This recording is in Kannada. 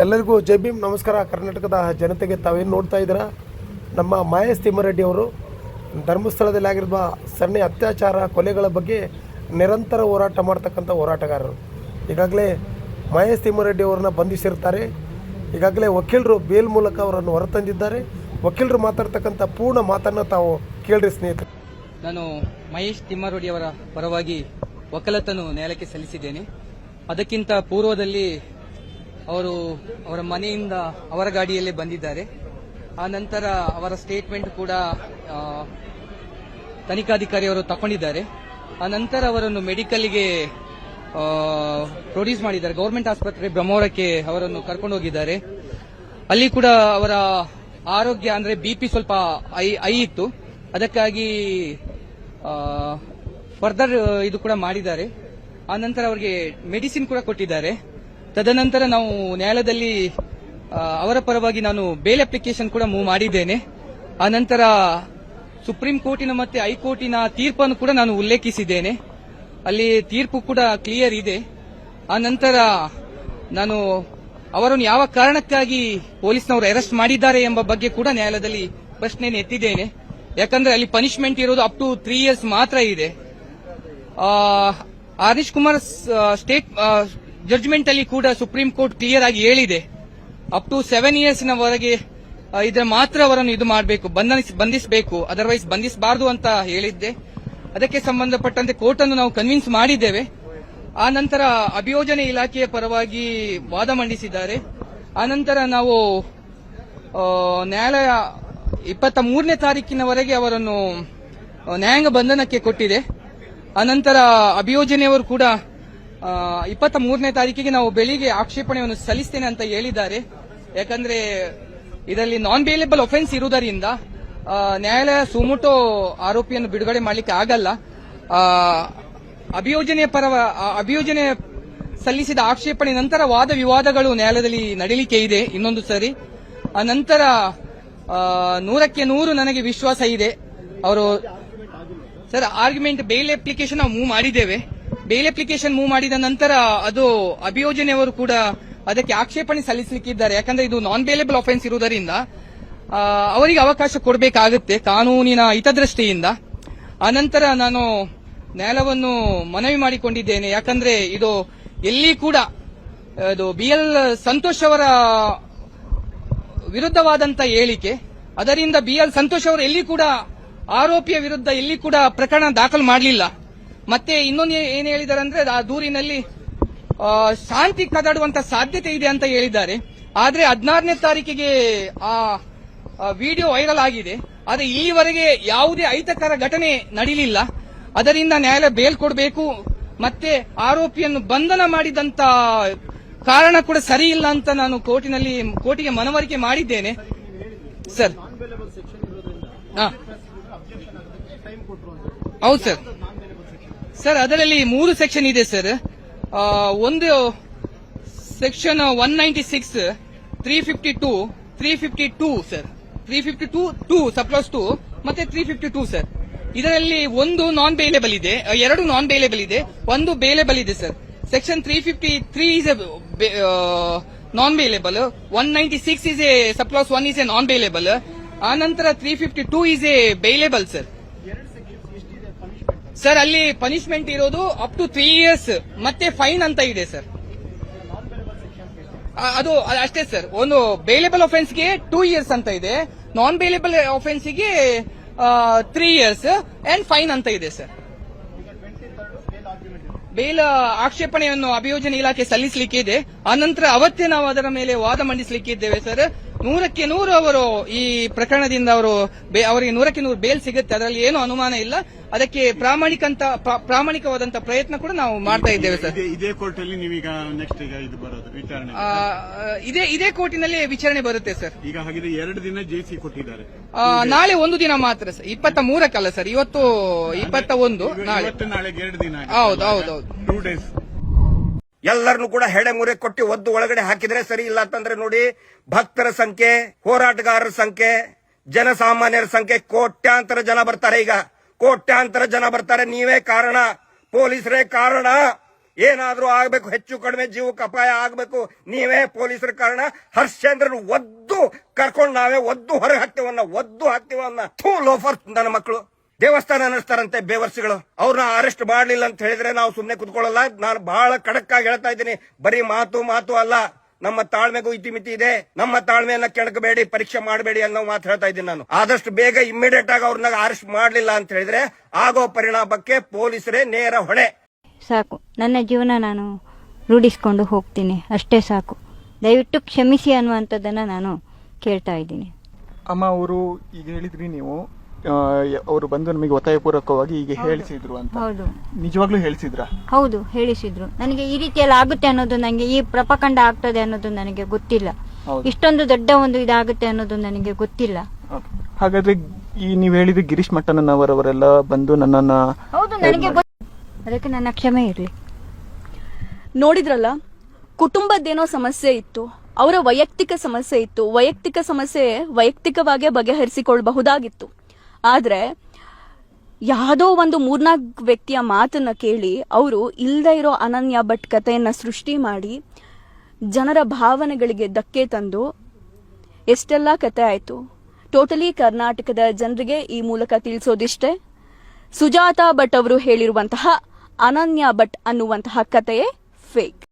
ಎಲ್ಲರಿಗೂ ಜೈ ಭೀಮ್. ನಮಸ್ಕಾರ. ಕರ್ನಾಟಕದ ಜನತೆಗೆ ತಾವೇನು ನೋಡ್ತಾ ಇದ್ದೀರಾ, ನಮ್ಮ ಮಹೇಶ್ ತಿಮ್ಮಾರೆಡ್ಡಿ ಅವರು ಧರ್ಮಸ್ಥಳದಲ್ಲಿ ಆಗಿರುವ ಸರಣಿ ಅತ್ಯಾಚಾರ ಕೊಲೆಗಳ ಬಗ್ಗೆ ನಿರಂತರ ಹೋರಾಟ ಮಾಡ್ತಕ್ಕಂಥ ಹೋರಾಟಗಾರರು. ಈಗಾಗಲೇ ಮಹೇಶ್ ತಿಮ್ಮಾರೆಡ್ಡಿ ಅವರನ್ನ ಬಂಧಿಸಿರ್ತಾರೆ. ಈಗಾಗಲೇ ವಕೀಲರು ಬೇಲ್ ಮೂಲಕ ಅವರನ್ನು ಹೊರತಂದಿದ್ದಾರೆ. ವಕೀಲರು ಮಾತಾಡ್ತಕ್ಕಂಥ ಪೂರ್ಣ ಮಾತನ್ನು ತಾವು ಕೇಳ್ರಿ ಸ್ನೇಹಿತರೆ. ನಾನು ಮಹೇಶ್ ತಿಮ್ಮಾರೆಡ್ಡಿ ಅವರ ಪರವಾಗಿ ವಕಾಲತನ್ನು ನ್ಯಾಯಾಲಯಕ್ಕೆ ಸಲ್ಲಿಸಿದ್ದೇನೆ. ಅದಕ್ಕಿಂತ ಪೂರ್ವದಲ್ಲಿ ಅವರು ಅವರ ಮನೆಯಿಂದ ಅವರ ಗಾಡಿಯಲ್ಲೇ ಬಂದಿದ್ದಾರೆ. ಆ ನಂತರ ಅವರ ಸ್ಟೇಟ್ಮೆಂಟ್ ಕೂಡ ತನಿಖಾಧಿಕಾರಿಯವರು ತಗೊಂಡಿದ್ದಾರೆ. ಆ ನಂತರ ಅವರನ್ನು ಮೆಡಿಕಲ್ಗೆ ಪ್ರೊಡ್ಯೂಸ್ ಮಾಡಿದ್ದಾರೆ. ಗವರ್ಮೆಂಟ್ ಆಸ್ಪತ್ರೆ ಬ್ರಹ್ಮಾವರಕ್ಕೆ ಅವರನ್ನು ಕರ್ಕೊಂಡು ಹೋಗಿದ್ದಾರೆ. ಅಲ್ಲಿ ಕೂಡ ಅವರ ಆರೋಗ್ಯ ಅಂದ್ರೆ ಬಿಪಿ ಸ್ವಲ್ಪ ಐ ಇತ್ತು. ಅದಕ್ಕಾಗಿ ಫರ್ದರ್ ಇದು ಕೂಡ ಮಾಡಿದ್ದಾರೆ. ಆ ನಂತರ ಅವರಿಗೆ ಮೆಡಿಸಿನ್ ಕೂಡ ಕೊಟ್ಟಿದ್ದಾರೆ. ತದನಂತರ ನಾವು ನ್ಯಾಯಾಲಯದಲ್ಲಿ ಅವರ ಪರವಾಗಿ ನಾನು ಬೇಲ್ ಅಪ್ಲಿಕೇಶನ್ ಕೂಡ ಮೂವ್ ಮಾಡಿದ್ದೇನೆ. ಆ ನಂತರ ಸುಪ್ರೀಂ ಕೋರ್ಟಿನ ಮತ್ತೆ ಹೈಕೋರ್ಟಿನ ತೀರ್ಪನ್ನು ಕೂಡ ನಾನು ಉಲ್ಲೇಖಿಸಿದ್ದೇನೆ. ಅಲ್ಲಿ ತೀರ್ಪು ಕೂಡ ಕ್ಲಿಯರ್ ಇದೆ. ಆ ನಂತರ ನಾನು ಅವರನ್ನು ಯಾವ ಕಾರಣಕ್ಕಾಗಿ ಪೊಲೀಸ್ನವರು ಅರೆಸ್ಟ್ ಮಾಡಿದ್ದಾರೆ ಎಂಬ ಬಗ್ಗೆ ಕೂಡ ನ್ಯಾಯಾಲಯದಲ್ಲಿ ಪ್ರಶ್ನೆಯನ್ನು ಎತ್ತಿದ್ದೇನೆ. ಯಾಕಂದ್ರೆ ಅಲ್ಲಿ ಪನಿಷ್ಮೆಂಟ್ ಇರೋದು ಅಪ್ ಟು 3 years ಮಾತ್ರ ಇದೆ. ಹರೀಶ್ ಕುಮಾರ್ ಸ್ಟೇಟ್ ಜಡ್ಜ್ಮೆಂಟ್ ಅಲ್ಲಿ ಕೂಡ ಸುಪ್ರೀಂ ಕೋರ್ಟ್ ಕ್ಲಿಯರ್ ಆಗಿ ಹೇಳಿದೆ, ಅಪ್ ಟು 7 years ವರೆಗೆ ಇದ್ರೆ ಮಾತ್ರ ಅವರನ್ನು ಇದು ಮಾಡಬೇಕು, ಬಂಧಿಸಬೇಕು, ಅದರ್ವೈಸ್ ಬಂಧಿಸಬಾರದು ಅಂತ ಹೇಳಿದ್ದೆ. ಅದಕ್ಕೆ ಸಂಬಂಧಪಟ್ಟಂತೆ ಕೋರ್ಟ್ ಅನ್ನು ನಾವು ಕನ್ವಿನ್ಸ್ ಮಾಡಿದ್ದೇವೆ. ಆ ನಂತರ ಅಭಿಯೋಜನೆ ಇಲಾಖೆಯ ಪರವಾಗಿ ವಾದ ಮಂಡಿಸಿದ್ದಾರೆ. ಆ ನಂತರ ನಾವು ನ್ಯಾಯಾಲಯ 23ನೇ ತಾರೀಕಿನವರೆಗೆ ಅವರನ್ನು ನ್ಯಾಯಾಂಗ ಬಂಧನಕ್ಕೆ ಕೊಟ್ಟಿದೆ. ಅನಂತರ ಅಭಿಯೋಜನೆಯವರು ಕೂಡ 23ನೇ ತಾರೀಕಿಗೆ ನಾವು ಬೆಳಿಗ್ಗೆ ಆಕ್ಷೇಪಣೆಯನ್ನು ಸಲ್ಲಿಸ್ತೇನೆ ಅಂತ ಹೇಳಿದ್ದಾರೆ. ಯಾಕಂದ್ರೆ ಇದರಲ್ಲಿ ನಾನ್ ಬೇಲೇಬಲ್ ಒಫೆನ್ಸ್ ಇರುವುದರಿಂದ ನ್ಯಾಯಾಲಯ ಸುಮೋಟೋ ಆರೋಪಿಯನ್ನು ಬಿಡುಗಡೆ ಮಾಡಲಿಕ್ಕೆ ಆಗಲ್ಲ. ಅಭಿಯೋಜನೆ ಸಲ್ಲಿಸಿದ ಆಕ್ಷೇಪಣೆ ನಂತರ ವಾದ ವಿವಾದಗಳು ನ್ಯಾಯಾಲಯದಲ್ಲಿ ನಡೀಲಿಕ್ಕೆ ಇದೆ ಇನ್ನೊಂದು ಸರಿ. ಆ ನಂತರ 100ಕ್ಕೆ 100 ನನಗೆ ವಿಶ್ವಾಸ ಇದೆ. ಅವರು ಸರ್ ಆರ್ಗ್ಯುಮೆಂಟ್ ಬೇಲ್ ಅಪ್ಲಿಕೇಶನ್ ನಾವು ಮೂವ್ ಮಾಡಿದ್ದೇವೆ. ಬೇಲ್ ಅಪ್ಲಿಕೇಶನ್ ಮೂವ್ ಮಾಡಿದ ನಂತರ ಅದು ಅಭಿಯೋಜನೆಯವರು ಕೂಡ ಅದಕ್ಕೆ ಆಕ್ಷೇಪಣೆ ಸಲ್ಲಿಸಲಿಕ್ಕಿದ್ದಾರೆ. ಯಾಕಂದ್ರೆ ಇದು ನಾನ್ ಬೇಲೇಬಲ್ ಅಫೆನ್ಸ್ ಇರುವುದರಿಂದ ಅವರಿಗೆ ಅವಕಾಶ ಕೊಡಬೇಕಾಗುತ್ತೆ ಕಾನೂನಿನ ಹಿತದೃಷ್ಟಿಯಿಂದ. ಆನಂತರ ನಾನು ನ್ಯಾಯಾಲಯವನ್ನು ಮನವಿ ಮಾಡಿಕೊಂಡಿದ್ದೇನೆ. ಯಾಕಂದ್ರೆ ಇದು ಎಲ್ಲಿ ಕೂಡ ಇದು BL ಸಂತೋಷ್ ಅವರ ವಿರುದ್ಧವಾದಂತ ಹೇಳಿಕೆ, ಅದರಿಂದ BL ಸಂತೋಷ್ ಅವರು ಎಲ್ಲಿ ಕೂಡ ಆರೋಪಿಯ ವಿರುದ್ಧ ಎಲ್ಲಿ ಕೂಡ ಪ್ರಕರಣ ದಾಖಲು ಮಾಡಲಿಲ್ಲ. ಮತ್ತೆ ಇನ್ನೊಂದು ಏನ್ ಹೇಳಿದ್ದಾರೆ ಅಂದ್ರೆ ಆ ದೂರಿನಲ್ಲಿ ಶಾಂತಿ ಕದಡುವಂತ ಸಾಧ್ಯತೆ ಇದೆ ಅಂತ ಹೇಳಿದ್ದಾರೆ. ಆದ್ರೆ 16ನೇ ತಾರೀಕಿಗೆ ಆ ವಿಡಿಯೋ ವೈರಲ್ ಆಗಿದೆ. ಆದ್ರೆ ಇಲ್ಲಿವರೆಗೆ ಯಾವುದೇ ಅಹಿತಕರ ಘಟನೆ ನಡೆಯಲಿಲ್ಲ. ಅದರಿಂದ ನ್ಯಾಯಾಲಯ ಬೇಲ್ ಕೊಡಬೇಕು, ಮತ್ತೆ ಆರೋಪಿಯನ್ನು ಬಂಧನ ಮಾಡಿದಂತ ಕಾರಣ ಕೂಡ ಸರಿ ಇಲ್ಲ ಅಂತ ನಾನು ಕೋರ್ಟಿಗೆ ಮನವರಿಕೆ ಮಾಡಿದ್ದೇನೆ. ಸರ್ ಹೌದು ಸರ್. ಸರ್ ಅದರಲ್ಲಿ 3 ಸೆಕ್ಷನ್ ಇದೆ ಸರ್. ಒಂದು ಸೆಕ್ಷನ್ 196, 352 ಸರ್, 352 ಸಬ್ಕ್ಲಾಸ್ 2 ಮತ್ತೆ 352 ಸರ್. ಇದರಲ್ಲಿ ಒಂದು ನಾನ್ ಬೇಲೇಬಲ್ ಇದೆ, 2 ನಾನ್ ಬೇಲೇಬಲ್ ಇದೆ, ಒಂದು ಬೇಲೇಬಲ್ ಇದೆ sir. Section 353 is a non bailable, 196 is a subclass 1 is a non bailable. ಆನಂತರ 352 is a bailable sir. Sir ಅಲ್ಲಿ ಪನಿಷ್ಮೆಂಟ್ ಇರೋದು ಅಪ್ ಟು 3 years ಮತ್ತೆ ಫೈನ್ ಅಂತ ಇದೆ ಸರ್. ಅದು ಅಷ್ಟೇ ಸರ್. ಒಂದು ಬೇಲೇಬಲ್ ಒಫೆನ್ಸ್ಗೆ 2 years ಅಂತ ಇದೆ, ನಾನ್ ಬೇಲೇಬಲ್ ಒಫೆನ್ಸ್ಗೆ 3 years ಅಂಡ್ ಫೈನ್ ಅಂತ ಇದೆ ಸರ್. ಬೇಲ್ ಆಕ್ಷೇಪಣೆಯನ್ನು ಅಭಿಯೋಜನೆ ಇಲಾಖೆ ಸಲ್ಲಿಸಲಿಕ್ಕೆ ಇದೆ. ಆನಂತರ ಅವತ್ತೇ ನಾವು ಅದರ ಮೇಲೆ ವಾದ ಮಂಡಿಸಲಿಕ್ಕೆ ಇದ್ದೇವೆ ಸರ್. 100ಕ್ಕೆ 100 ಅವರು ಈ ಪ್ರಕರಣದಿಂದ ಅವರಿಗೆ 100ಕ್ಕೆ 100 ಬೇಲ್ ಸಿಗುತ್ತೆ, ಅದರಲ್ಲಿ ಏನು ಅನುಮಾನ ಇಲ್ಲ. ಅದಕ್ಕೆ ಪ್ರಾಮಾಣಿಕವಾದಂತಹ ಪ್ರಯತ್ನ ಕೂಡ ನಾವು ಮಾಡ್ತಾ ಇದ್ದೇವೆ ಸರ್. ಇದೇ ಕೋರ್ಟ್ ಅಲ್ಲಿ ನೀವೀಗ ನೆಕ್ಸ್ಟ್ ಇದು ಬರೋದು ವಿಚಾರಣೆ ಇದೇ ಕೋರ್ಟಿನಲ್ಲಿ ವಿಚಾರಣೆ ಬರುತ್ತೆ ಸರ್. ಈಗ ಹಾಗಿದ್ರೆ 2 ದಿನ ಜೆಸಿ ಕೊಟ್ಟಿದ್ದಾರೆ. ನಾಳೆ 1 ದಿನ ಮಾತ್ರ ಸರ್, 23ಕ್ಕಲ್ಲ ಸರ್, ಇವತ್ತು 21, ನಾಳೆ 2 ದಿನ. ಹೌದು 2 days. ಎಲ್ಲರನ್ನು ಕೂಡ ಹೆಡೆಮುರೆ ಕೊಟ್ಟು ಒದ್ದು ಒಳಗಡೆ ಹಾಕಿದ್ರೆ ಸರಿ. ಇಲ್ಲ ಅಂತಂದ್ರೆ ನೋಡಿ, ಭಕ್ತರ ಸಂಖ್ಯೆ, ಹೋರಾಟಗಾರರ ಸಂಖ್ಯೆ, ಜನಸಾಮಾನ್ಯರ ಸಂಖ್ಯೆ ಕೋಟ್ಯಾಂತರ ಜನ ಬರ್ತಾರೆ. ಈಗ ಕೋಟ್ಯಾಂತರ ಜನ ಬರ್ತಾರೆ. ನೀವೇ ಕಾರಣ, ಪೊಲೀಸರೇ ಕಾರಣ. ಏನಾದ್ರೂ ಆಗ್ಬೇಕು, ಹೆಚ್ಚು ಕಡಿಮೆ ಜೀವಕ್ಕೆ ಅಪಾಯ ಆಗ್ಬೇಕು, ನೀವೇ ಪೊಲೀಸರ ಕಾರಣ. ಹರ್ಷಚಂದ್ರನ್ ಒದ್ದು ಕರ್ಕೊಂಡು ನಾವೇ ಒದ್ದು ಹೊರಗೆ ಹಾಕ್ತೀವನ್ನ ಲೋಫರ್ ನನ್ನ ಮಕ್ಕಳು ದೇವಸ್ಥಾನ ನಡೆಸ್ತಾರಂತೆ ಬೇವರ್ಸಿಗಳು. ಅವ್ರನ್ನ ಅರೆಸ್ಟ್ ಮಾಡ್ಲಿಲ್ಲ ಅಂತ ಹೇಳಿದ್ರೆ ನಾವು ಸುಮ್ನೆ ಕುತ್ಕೊಳ್ಳಲ್ಲ. ನಾನು ಬಹಳ ಖಡಕ್ ಆಗಿ ಹೇಳ್ತಾ ಇದ್ದೀನಿ, ಬರೀ ಮಾತು ಅಲ್ಲ, ನಮ್ಮ ತಾಳ್ಮೆಗೂ ಇತಿಮಿತಿ ಇದೆ. ನಮ್ಮ ತಾಳ್ಮೆಯನ್ನ ಕೆಣಕಬೇಡಿ, ಪರೀಕ್ಷೆ ಮಾಡಬೇಡಿ ಅನ್ನೋ ಮಾತು ಹೇಳ್ತಾ ಇದ್ದೀನಿ ನಾನು. ಆದಷ್ಟು ಬೇಗ ಇಮ್ಮಿಡಿಯೇಟ್ ಆಗಿ ಅವ್ರನ್ನ ಅರೆಸ್ಟ್ ಮಾಡ್ಲಿಲ್ಲ ಅಂತ ಹೇಳಿದ್ರೆ ಆಗೋ ಪರಿಣಾಮಕ್ಕೆ ಪೊಲೀಸರೇ ನೇರ ಹೊಣೆ. ಸಾಕು, ನನ್ನ ಜೀವನ ನಾನು ರೂಢಿಸ್ಕೊಂಡು ಹೋಗ್ತೀನಿ, ಅಷ್ಟೇ ಸಾಕು. ದಯವಿಟ್ಟು ಕ್ಷಮಿಸಿ ಅನ್ನುವಂಥದ್ದನ್ನು ನಾನು ಕೇಳ್ತಾ ಇದ್ದೀನಿ. ಅಮ್ಮ, ಅವರು ಈಗ ಹೇಳಿದ್ರಿ ನೀವು, ಅವರು ಬಂದು ನಮಗೆ ಒತ್ತಾಯಪೂರ್ವಕವಾಗಿ ಈಗ ಹೇಳಿಸಿದ್ರು ಅಂತ. ಹೌದು, ನಿಜವಾಗ್ಲೂ ಹೇಳಿಸಿದ್ರ? ಹೌದು, ಹೇಳಿಸಿದ್ರು. ನನಗೆ ಈ ರೀತಿಯಲ್ಲಿ ಆಗುತ್ತೆ ಅನ್ನೋದು, ನನಗೆ ಈ ಪ್ರಪಕಂಡ ಆಗ್ತದೆ ಅನ್ನೋದು ನನಗೆ ಗೊತ್ತಿಲ್ಲ. ಇಷ್ಟೊಂದು ದೊಡ್ಡ ಒಂದು ಇದಾಗುತ್ತೆ ಅನ್ನೋದು ನನಗೆ ಗೊತ್ತಿಲ್ಲ. ಹಾಗಾದ್ರೆ ಈ ನೀವು ಹೇಳಿದ್ರೆ ಗಿರೀಶ್ ಮಟ್ಟಣ್ಣನವರೆಲ್ಲ ಬಂದು ನನ್ನನ್ನ, ಹೌದು, ನನಗೆ ಅದಕ್ಕೆ ನನ್ನ ಕ್ಷಮೆ ಇರಲಿ. ನೋಡಿದ್ರಲ್ಲ, ಕುಟುಂಬದ್ದೇನೋ ಸಮಸ್ಯೆ ಇತ್ತು, ಅವರ ವೈಯಕ್ತಿಕ ಸಮಸ್ಯೆ ಇತ್ತು. ವೈಯಕ್ತಿಕ ಸಮಸ್ಯೆ ವೈಯಕ್ತಿಕವಾಗೇ ಬಗೆಹರಿಸಿಕೊಳ್ಳಬಹುದಾಗಿತ್ತು. ಆದ್ರೆ ಯಾವುದೋ ಒಂದು 3-4 ವ್ಯಕ್ತಿಯ ಮಾತನ್ನ ಕೇಳಿ ಅವರು ಇಲ್ಲದೆ ಇರೋ ಅನನ್ಯ ಭಟ್ ಕಥೆಯನ್ನ ಸೃಷ್ಟಿ ಮಾಡಿ ಜನರ ಭಾವನೆಗಳಿಗೆ ಧಕ್ಕೆ ತಂದು ಎಷ್ಟೆಲ್ಲ ಕತೆ ಆಯ್ತು. ಟೋಟಲಿ ಕರ್ನಾಟಕದ ಜನರಿಗೆ ಈ ಮೂಲಕ ತಿಳಿಸೋದಿಷ್ಟೇ, ಸುಜಾತಾ ಭಟ್ ಅವರು ಹೇಳಿರುವಂತಹ ಅನನ್ಯ ಭಟ್ ಅನ್ನುವಂತಹ ಕಥೆಯೇ ಫೇಕ್.